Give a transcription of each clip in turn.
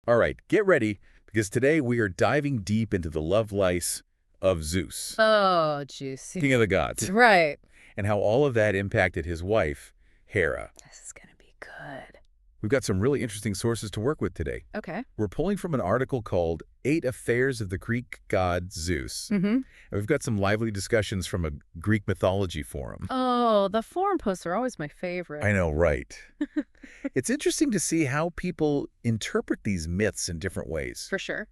All right, get ready, because today we are diving deep into the love life of Zeus, Oh, juicy. king of the gods, Right. and how all of that impacted his wife, Hera. This is gonna be good. We've got some really interesting sources to work with today. Okay. We're pulling from an article called Eight Affairs of the Greek God Zeus. Mm-hmm. And we've got some lively discussions from a Greek mythology forum. Oh, the forum posts are always my favorite. I know, right? It's interesting to see how people interpret these myths in different ways. For sure.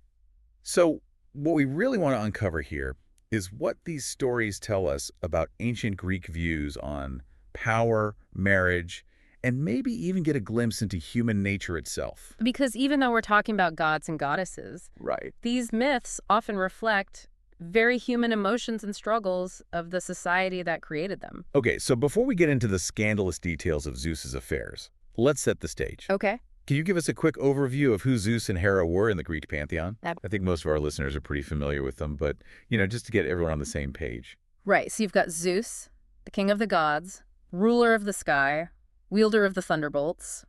So what we really want to uncover here is what these stories tell us about ancient Greek views on power, marriage, and maybe even get a glimpse into human nature itself. Because even though we're talking about gods and goddesses, Right. these myths often reflect very human emotions and struggles of the society that created them. Okay, so before we get into the scandalous details of Zeus's affairs, let's set the stage. Okay. Can you give us a quick overview of who Zeus and Hera were in the Greek pantheon? Ab- I think most of our listeners are pretty familiar with them, but, just to get everyone on the same page. Right. So you've got Zeus, the king of the gods, ruler of the sky, wielder of the thunderbolts,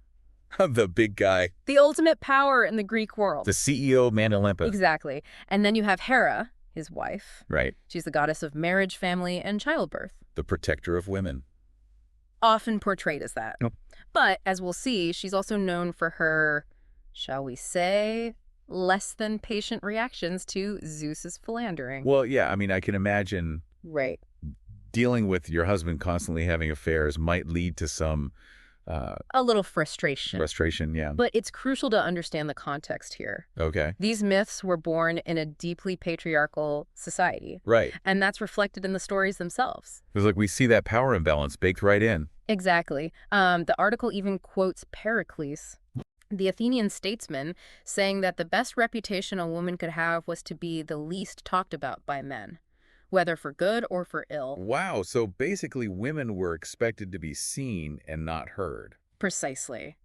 The big guy, the ultimate power in the Greek world. the CEO of Man Olympus. Exactly. And then you have Hera, his wife. Right. She's the goddess of marriage, family, and childbirth. The protector of women. Often portrayed as that. Yep. But, as we'll see, she's also known for her, shall we say, less than patient reactions to Zeus's philandering. Well, yeah, I can imagine Right. dealing with your husband constantly having affairs might lead to some A little frustration. frustration, yeah. But it's crucial to understand the context here. Okay. These myths were born in a deeply patriarchal society, Right. and that's reflected in the stories themselves. Because, we see that power imbalance baked right in. Exactly. The article even quotes Pericles, the Athenian statesman, saying that the best reputation a woman could have was to be the least talked about by men, whether for good or for ill. Wow, so basically women were expected to be seen and not heard. Precisely.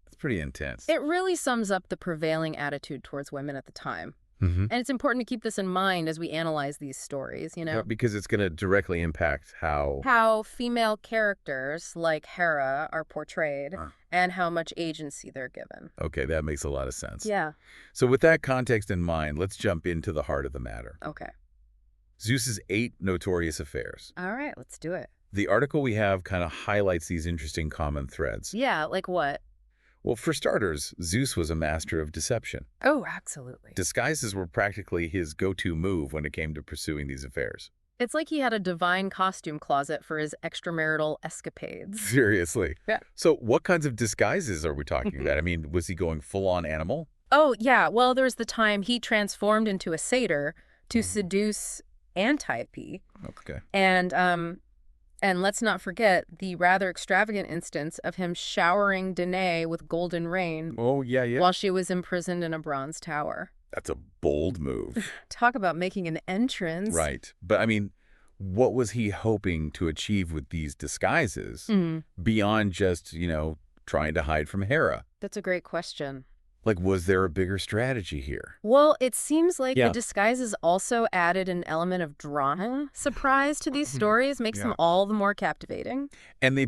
That's pretty intense. It really sums up the prevailing attitude towards women at the time. Mm-hmm. And it's important to keep this in mind as we analyze these stories, Because it's going to directly impact how female characters like Hera are portrayed and how much agency they're given. Okay, that makes a lot of sense. Yeah. So with that context in mind, let's jump into the heart of the matter. Okay. Zeus's 8 notorious affairs. All right, let's do it. The article we have kind of highlights these interesting common threads. Yeah, like what? Well, for starters, Zeus was a master of deception. Oh, absolutely. Disguises were practically his go-to move when it came to pursuing these affairs. It's like he had a divine costume closet for his extramarital escapades. Seriously. Yeah. So what kinds of disguises are we talking about? Was he going full-on animal? Oh, yeah. Well, there was the time he transformed into a satyr to seduce Antiope. Okay. And let's not forget the rather extravagant instance of him showering Danae with golden rain Oh, yeah. while she was imprisoned in a bronze tower. That's a bold move. Talk about making an entrance. Right. But, what was he hoping to achieve with these disguises beyond just, trying to hide from Hera? That's a great question. Was there a bigger strategy here? Well, it seems like Yeah. the disguises also added an element of drama, surprise to these stories, makes them all the more captivating. And they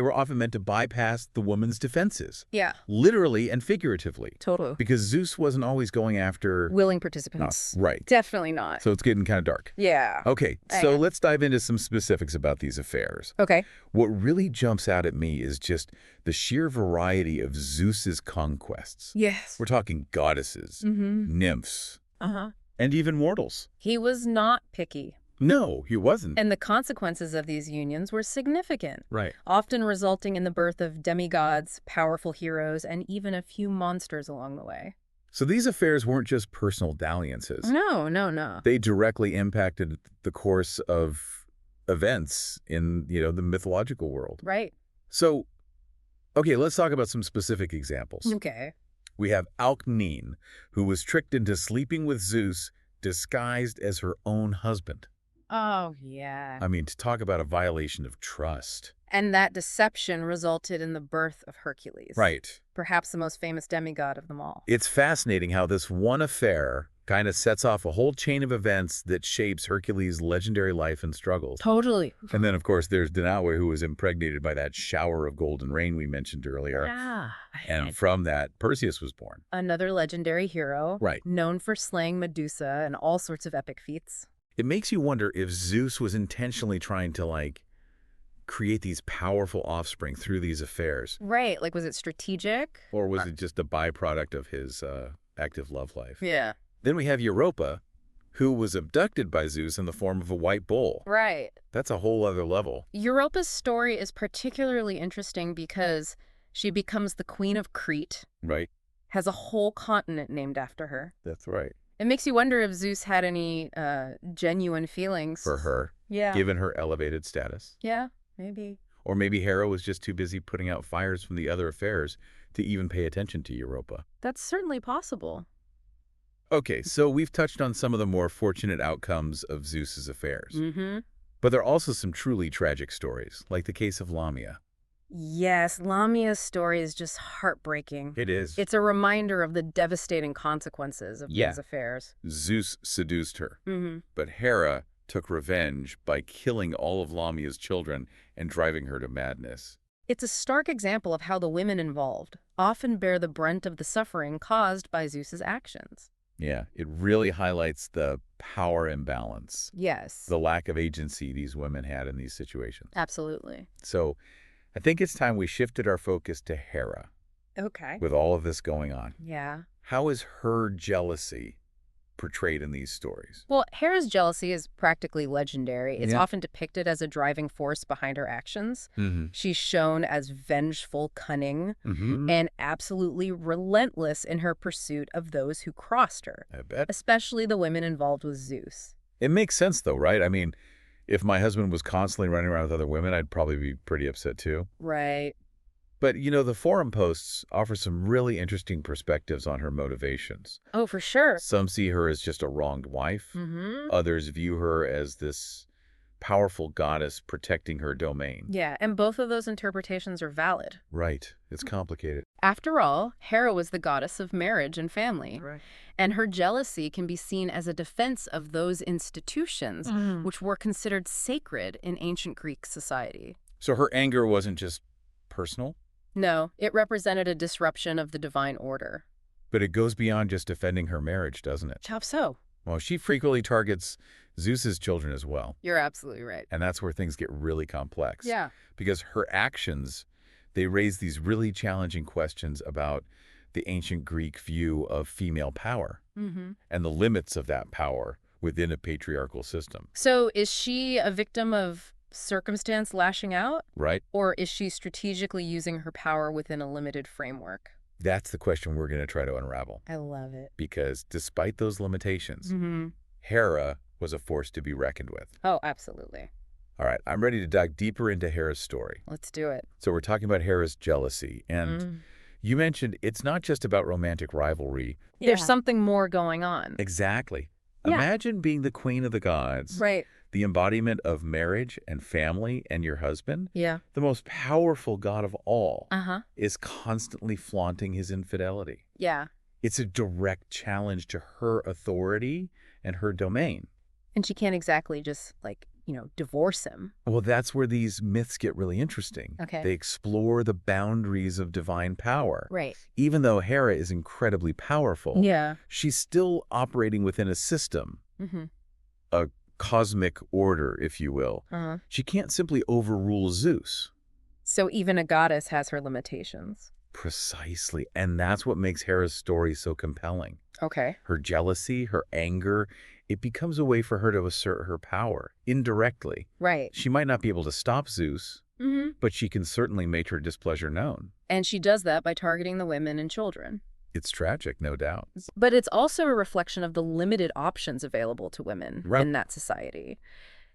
were often meant to bypass the woman's defenses. Yeah. Literally and figuratively. Totally. Because Zeus wasn't always going after... Willing participants. Right. Definitely not. So it's getting kind of dark. Yeah. Okay, so let's dive into some specifics about these affairs. Okay. What really jumps out at me is just the sheer variety of Zeus's conquests. Yes. We're talking goddesses, nymphs, and even mortals. He was not picky. No, he wasn't. And the consequences of these unions were significant, Right. often resulting in the birth of demigods, powerful heroes, and even a few monsters along the way. So these affairs weren't just personal dalliances. No. They directly impacted the course of events in, the mythological world. Right. So, okay, let's talk about some specific examples. Okay. We have Alcmene, who was tricked into sleeping with Zeus, disguised as her own husband. Oh, yeah. To talk about a violation of trust. And that deception resulted in the birth of Hercules. Right. Perhaps the most famous demigod of them all. It's fascinating how this one affair Kind of sets off a whole chain of events that shapes Hercules' legendary life and struggles. Totally. And then, of course, there's Danae, who was impregnated by that shower of golden rain we mentioned earlier. Yeah. And from that, Perseus was born. Another legendary hero. Right. Known for slaying Medusa and all sorts of epic feats. It makes you wonder if Zeus was intentionally trying to, like, create these powerful offspring through these affairs. Right. Like, was it strategic? Or was it just a byproduct of his active love life? Yeah. Then we have Europa, who was abducted by Zeus in the form of a white bull. Right. That's a whole other level. Europa's story is particularly interesting because she becomes the queen of Crete, Right. has a whole continent named after her. That's right. It makes you wonder if Zeus had any genuine feelings. For her, Yeah. given her elevated status. Yeah, maybe. Or maybe Hera was just too busy putting out fires from the other affairs to even pay attention to Europa. That's certainly possible. Okay, so we've touched on some of the more fortunate outcomes of Zeus's affairs. Mm-hmm. But there are also some truly tragic stories, like the case of Lamia. Yes, Lamia's story is just heartbreaking. It is. It's a reminder of the devastating consequences of these affairs. Zeus seduced her, Mm-hmm. but Hera took revenge by killing all of Lamia's children and driving her to madness. It's a stark example of how the women involved often bear the brunt of the suffering caused by Zeus's actions. Yeah, it really highlights the power imbalance, Yes. the lack of agency these women had in these situations. Absolutely. So I think it's time we shifted our focus to Hera Okay. with all of this going on. Yeah. How is her jealousy portrayed in these stories? Well, Hera's jealousy is practically legendary. It's Yeah. often depicted as a driving force behind her actions. Mm-hmm. She's shown as vengeful, cunning, Mm-hmm. and absolutely relentless in her pursuit of those who crossed her, I bet. especially the women involved with Zeus. It makes sense, though, right? I mean, if my husband was constantly running around with other women, I'd probably be pretty upset, too. Right. But, you know, the forum posts offer some really interesting perspectives on her motivations. Oh, for sure. Some see her as just a wronged wife. Mm-hmm. Others view her as this powerful goddess protecting her domain. Yeah, and both of those interpretations are valid. Right. It's complicated. After all, Hera was the goddess of marriage and family, Right. and her jealousy can be seen as a defense of those institutions which were considered sacred in ancient Greek society. So her anger wasn't just personal, No, it represented a disruption of the divine order. but it goes beyond just defending her marriage, doesn't it? How so? Well, she frequently targets Zeus's children as well. You're absolutely right. And that's where things get really complex. Yeah. Because her actions, they raise these really challenging questions about the ancient Greek view of female power Mm-hmm. and the limits of that power within a patriarchal system, So is she a victim of circumstance lashing out, right? or is she strategically using her power within a limited framework? That's the question we're going to try to unravel. I love it. Because despite those limitations, Mm-hmm. Hera was a force to be reckoned with. Oh, absolutely. All right, I'm ready to dive deeper into Hera's story. Let's do it. So we're talking about Hera's jealousy, and you mentioned it's not just about romantic rivalry. There's something more going on. Exactly. Yeah. Imagine being the queen of the gods, Right. the embodiment of marriage and family and your husband. Yeah. The most powerful god of all Uh-huh. is constantly flaunting his infidelity. Yeah. It's a direct challenge to her authority and her domain. And she can't exactly just, divorce him. Well, that's where these myths get really interesting. Okay. They explore the boundaries of divine power. Right. Even though Hera is incredibly powerful, Yeah. she's still operating within a system, Mm-hmm. a cosmic order, if you will. Uh-huh. She can't simply overrule Zeus. So even a goddess has her limitations. Precisely. And that's what makes Hera's story so compelling. Okay. Her jealousy, her anger, it becomes a way for her to assert her power indirectly. Right. She might not be able to stop Zeus, Mm-hmm. but she can certainly make her displeasure known. And she does that by targeting the women and children. It's tragic, no doubt. But it's also a reflection of the limited options available to women Right. in that society.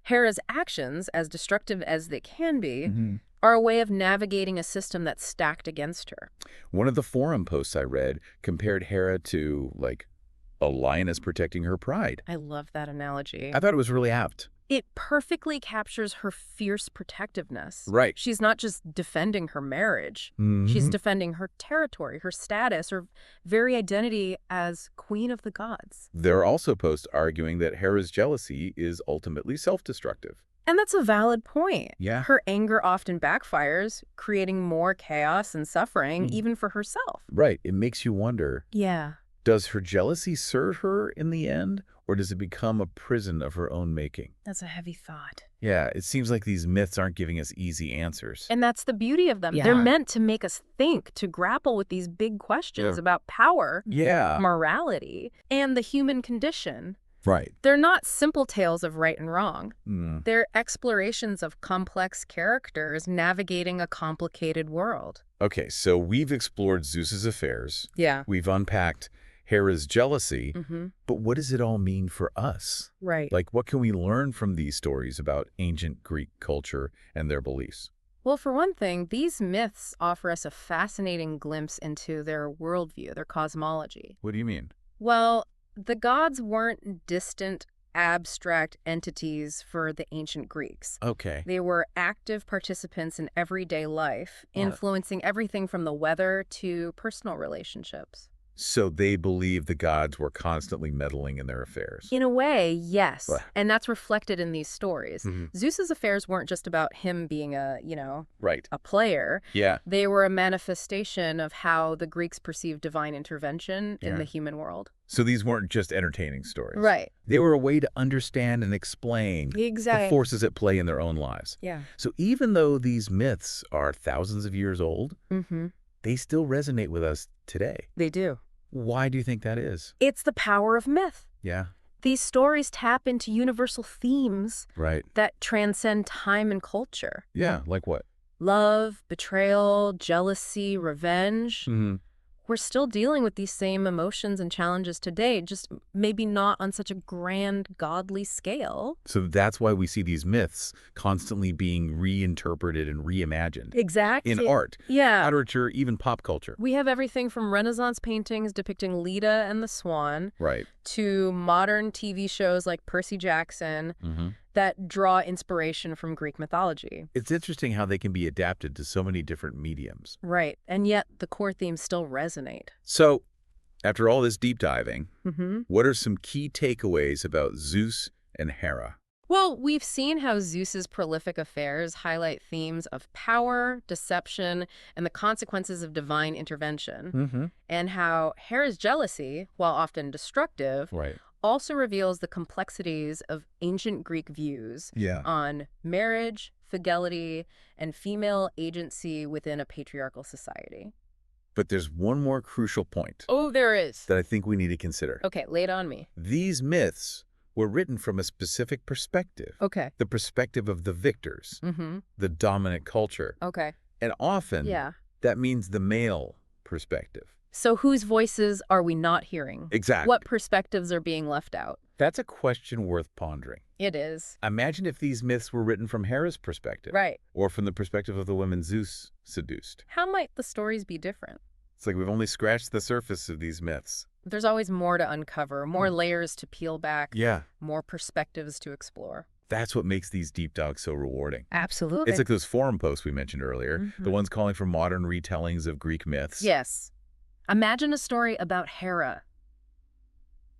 Hera's actions, as destructive as they can be, Mm-hmm. are a way of navigating a system that's stacked against her. One of the forum posts I read compared Hera to, like, a lioness protecting her pride. I love that analogy. I thought it was really apt. It perfectly captures her fierce protectiveness. Right. She's not just defending her marriage. She's Hmm. defending her territory, her status, her very identity as queen of the gods. There are also posts arguing that Hera's jealousy is ultimately self-destructive. And that's a valid point. Yeah. Her anger often backfires, creating more chaos and suffering, Mm. even for herself. Right. It makes you wonder, Yeah. does her jealousy serve her in the end, or does it become a prison of her own making? That's a heavy thought. Yeah, it seems like these myths aren't giving us easy answers. And that's the beauty of them. Yeah. They're meant to make us think, to grapple with these big questions Yeah. about power, Yeah. morality, and the human condition. Right. They're not simple tales of right and wrong. Mm. They're explorations of complex characters navigating a complicated world. Okay, so we've explored Zeus's affairs. Yeah. We've unpacked Hera's jealousy. Mm-hmm. But what does it all mean for us? Right. Like, what can we learn from these stories about ancient Greek culture and their beliefs? Well, for one thing, these myths offer us a fascinating glimpse into their worldview, their cosmology. What do you mean? Well, the gods weren't distant, abstract entities for the ancient Greeks. Okay. They were active participants in everyday life, influencing everything from the weather to personal relationships. So they believe the gods were constantly meddling in their affairs. In a way, yes. Right. And that's reflected in these stories. Mhm. Zeus's affairs weren't just about him being Right. a player. Yeah. They were a manifestation of how the Greeks perceived divine intervention in Yeah. the human world. So these weren't just entertaining stories. Right. They were a way to understand and explain the Exactly. forces at play in their own lives. Yeah. So even though these myths are thousands of years old, Mm-hmm. they still resonate with us today. They do. Why do you think that is? It's the power of myth. Yeah. These stories tap into universal themes Right. that transcend time and culture. Yeah. Like what? Love, betrayal, jealousy, revenge. Mm-hmm. We're still dealing with these same emotions and challenges today, just maybe not on such a grand, godly scale. So that's why we see these myths constantly being reinterpreted and reimagined Exactly. in art, Yeah. literature, even pop culture. We have everything from Renaissance paintings depicting Leda and the Swan Right. to modern TV shows like Percy Jackson Mm-hmm. that draw inspiration from Greek mythology. It's interesting how they can be adapted to so many different mediums. Right. And yet the core themes still resonate. So, after all this deep diving, Mm-hmm. what are some key takeaways about Zeus and Hera? Well, we've seen how Zeus's prolific affairs highlight themes of power, deception, and the consequences of divine intervention, Mm-hmm. and how Hera's jealousy, while often destructive, Right. also reveals the complexities of ancient Greek views Yeah. on marriage, fidelity, and female agency within a patriarchal society. But there's one more crucial point Oh, there is. that I think we need to consider. Okay, lay it on me. These myths were written from a specific perspective. Okay. The perspective of the victors, Mm-hmm. the dominant culture. Okay. And often, Yeah. that means the male perspective. So whose voices are we not hearing? Exactly. What perspectives are being left out? That's a question worth pondering. It is. Imagine if these myths were written from Hera's perspective. Right. Or from the perspective of the women Zeus seduced. How might the stories be different? It's like we've only scratched the surface of these myths. There's always more to uncover, more layers to peel back, Yeah. more perspectives to explore. That's what makes these deep dives so rewarding. Absolutely. It's like those forum posts we mentioned earlier, the Mhm. ones calling for modern retellings of Greek myths. Yes. Imagine a story about Hera.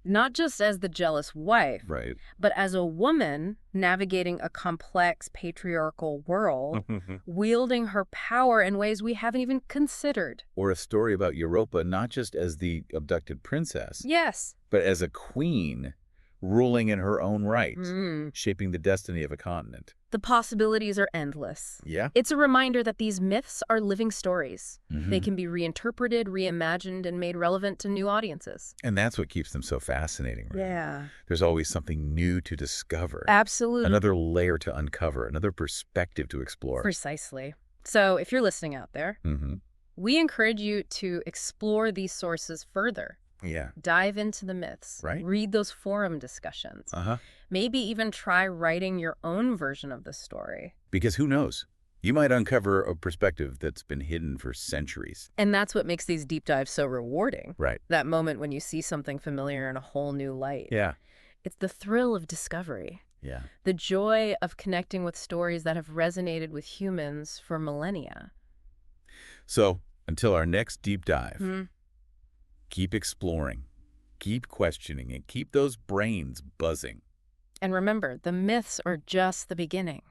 Not just as the jealous wife, Right. but as a woman navigating a complex patriarchal world, wielding her power in ways we haven't even considered. Or a story about Europa not just as the abducted princess, Yes. but as a queen ruling in her own right, Mm. shaping the destiny of a continent. The possibilities are endless. Yeah? It's a reminder that these myths are living stories. Mhm. They can be reinterpreted, reimagined, and made relevant to new audiences. And that's what keeps them so fascinating. Right? Yeah. There's always something new to discover, Absolutely. another layer to uncover, another perspective to explore. Precisely. So if you're listening out there, Mm-hmm. we encourage you to explore these sources further. Yeah. Dive into the myths. Right. Read those forum discussions. Uh-huh. Maybe even try writing your own version of the story. Because who knows? You might uncover a perspective that's been hidden for centuries. And that's what makes these deep dives so rewarding. Right. That moment when you see something familiar in a whole new light. Yeah. It's the thrill of discovery. Yeah. The joy of connecting with stories that have resonated with humans for millennia. So, until our next deep dive, Hmm. keep exploring, keep questioning, and keep those brains buzzing. And remember, the myths are just the beginning.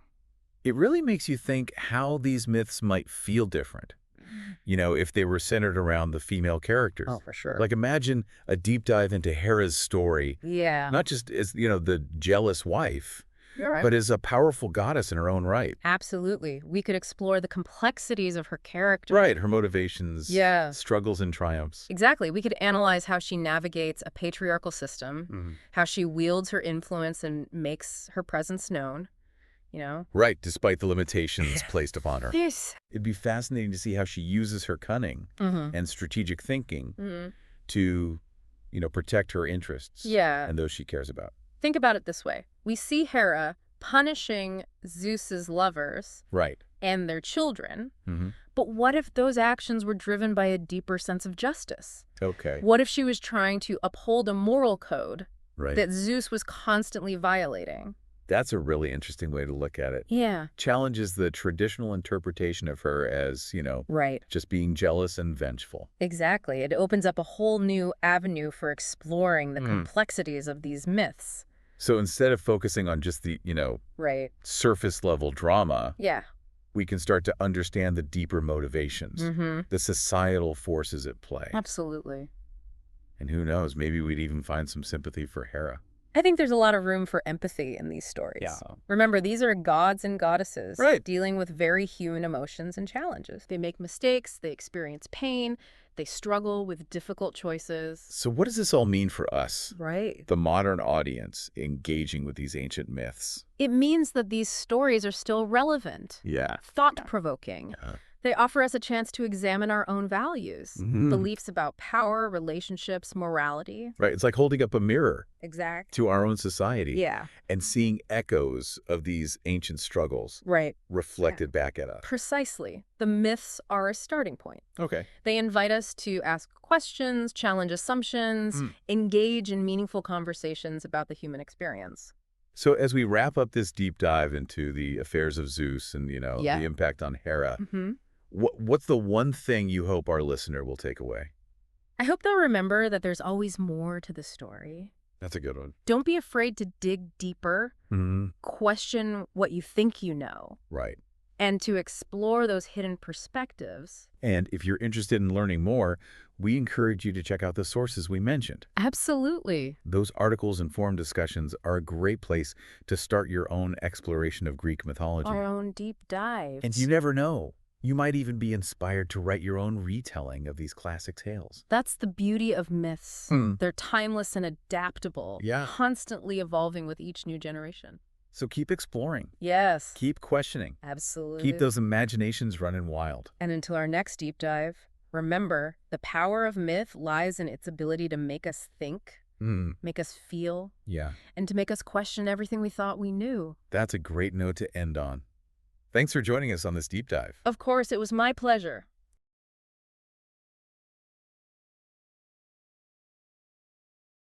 It really makes you think how these myths might feel different, if they were centered around the female characters. Oh, for sure. Like imagine a deep dive into Hera's story, Yeah. not just as, the jealous wife, You're right. but as a powerful goddess in her own right. Absolutely. We could explore the complexities of her character. Right, her motivations, Yeah. struggles and triumphs. Exactly. We could analyze how she navigates a patriarchal system, Mhm. how she wields her influence and makes her presence known, you know? Right, despite the limitations placed upon her. Yes. It'd be fascinating to see how she uses her cunning Mm-hmm. and strategic thinking Mm-hmm. to, protect her interests Yeah. and those she cares about. Think about it this way. We see Hera punishing Zeus's lovers Right. and their children, Hmm. but what if those actions were driven by a deeper sense of justice? Okay. What if she was trying to uphold a moral code Right. that Zeus was constantly violating? That's a really interesting way to look at it. Yeah. Challenges the traditional interpretation of her as, Right. just being jealous and vengeful. Exactly. It opens up a whole new avenue for exploring the Mm. complexities of these myths. So instead of focusing on just the, Right. surface level drama, Yeah. we can start to understand the deeper motivations, Mm-hmm. the societal forces at play. Absolutely. And who knows, maybe we'd even find some sympathy for Hera. I think there's a lot of room for empathy in these stories. Yeah. Remember, these are gods and goddesses Right. dealing with very human emotions and challenges. They make mistakes, they experience pain, they struggle with difficult choices. So what does this all mean for us, Right. the modern audience, engaging with these ancient myths? It means that these stories are still relevant, Yeah. thought-provoking. They offer us a chance to examine our own values, Mhm. beliefs about power, relationships, morality. Right. It's like holding up a mirror Exact. to our own society Yeah. and seeing echoes of these ancient struggles Right. reflected back at us. Precisely. The myths are a starting point. Okay. They invite us to ask questions, challenge assumptions, engage in meaningful conversations about the human experience. So as we wrap up this deep dive into the affairs of Zeus and, Yeah. the impact on Hera, Mm-hmm. what's the one thing you hope our listener will take away? I hope they'll remember that there's always more to the story. That's a good one. Don't be afraid to dig deeper, question what you think you know, Right. and to explore those hidden perspectives. And if you're interested in learning more, we encourage you to check out the sources we mentioned. Absolutely. Those articles and forum discussions are a great place to start your own exploration of Greek mythology. Our own deep dives. And you never know. You might even be inspired to write your own retelling of these classic tales. That's the beauty of myths. Mm. They're timeless and adaptable, Yeah. constantly evolving with each new generation. So keep exploring. Yes. Keep questioning. Absolutely. Keep those imaginations running wild. And until our next deep dive, remember, the power of myth lies in its ability to make us think, make us feel, Yeah. and to make us question everything we thought we knew. That's a great note to end on. Thanks for joining us on this deep dive. Of course, it was my pleasure.